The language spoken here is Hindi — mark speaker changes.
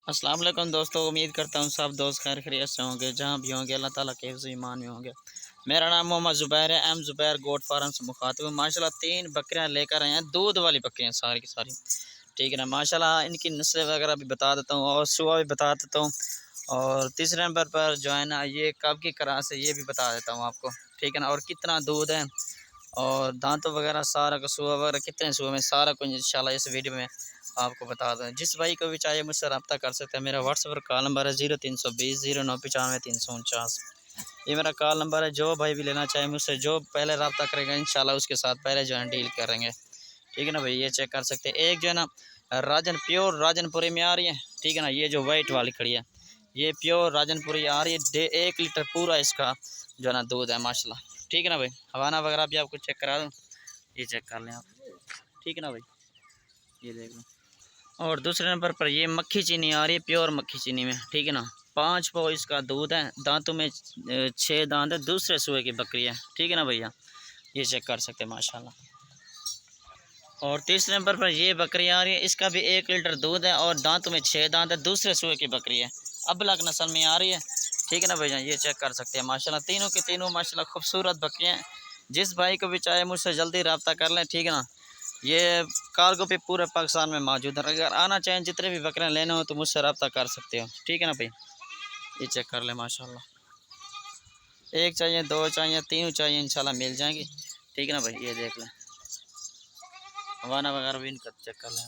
Speaker 1: अस्सलाम वालेकुम दोस्तों, उम्मीद करता हूँ सब दोस्त खैर खैरियत से होंगे, जहाँ भी होंगे अल्लाह ताला के हिफ्ज़ ईमान में होंगे। मेरा नाम मोहम्मद ज़ुबैर है, एम ज़ुबैर गोट फार्म से मुखातिब हूँ। माशाल्लाह 3 बकरियाँ लेकर आए हैं, दूध वाली बकरियाँ सारी की सारी, ठीक है ना। माशाल्लाह इनकी नस्लें वगैरह भी बता देता हूँ और सुबह भी बता देता हूँ। और तीसरे नंबर पर जो है ना, ये कब की क्रास है ये भी बता देता हूँ आपको, ठीक है ना। और कितना दूध है और दांतों वगैरह सारा कसूर वगैरह कितने सुबह में सारा कुछ इंशाल्लाह इस वीडियो में आपको बता दें। जिस भाई को भी चाहिए मुझसे रब्ता कर सकते हैं। मेरा व्हाट्सएप पर कॉल नंबर है 0320 0995 349। ये मेरा कॉल नंबर है। जो भाई भी लेना चाहे मुझसे, जो पहले रब्ता करेगा इंशाल्लाह उसके साथ पहले जो है डील करेंगे, ठीक है ना भाई। ये चेक कर सकते हैं, एक जो है ना प्योर राजनपुरी में आ रही है, ठीक है ना। ये जो वाइट वाली खड़ी है ये प्योर राजनपुरी आ रही है। 1 लीटर पूरा इसका जो है ना दूध है माशाल्लाह, ठीक है ना भाई। हवाना वगैरह भी आपको चेक करा दूँ, ये चेक कर लें आप, ठीक है ना भाई, ये देख लो। और दूसरे नंबर पर ये मक्खी चीनी आ रही है, प्योर मक्खी चीनी में, ठीक है ना। 5 पाव इसका दूध है, दांतों में 6 दांत है, दूसरे सुबह की बकरी है, ठीक है ना भैया। ये चेक कर सकते हैं माशाल्लाह। और तीसरे नंबर पर ये बकरी आ रही है, इसका भी 1 लीटर दूध है और दांतों में 6 दांत है, दूसरे सुबह की बकरी है, अबलग नस्ल में आ रही है, ठीक है ना भैया। ये चेक कर सकते हैं माशाल्लाह, तीनों के तीनों माशाल्लाह खूबसूरत बकरियाँ हैं। जिस भाई को भी चाहे मुझसे जल्दी रब्ता कर लें, ठीक है ना। ये कार्गो पे पूरे पाकिस्तान में मौजूद है। अगर आना चाहें, जितने भी बकरियाँ लेना हो तो मुझसे रब्ता कर सकते हो, ठीक है ना भाई। ये चेक कर ले माशाल्लाह, एक चाहिए, 2 चाहिए, 3 चाहिए, इंशाल्लाह मिल जाएंगी, ठीक है ना भाई। ये देख लें, हवाना वगैरह भी इनका चेक कर लें।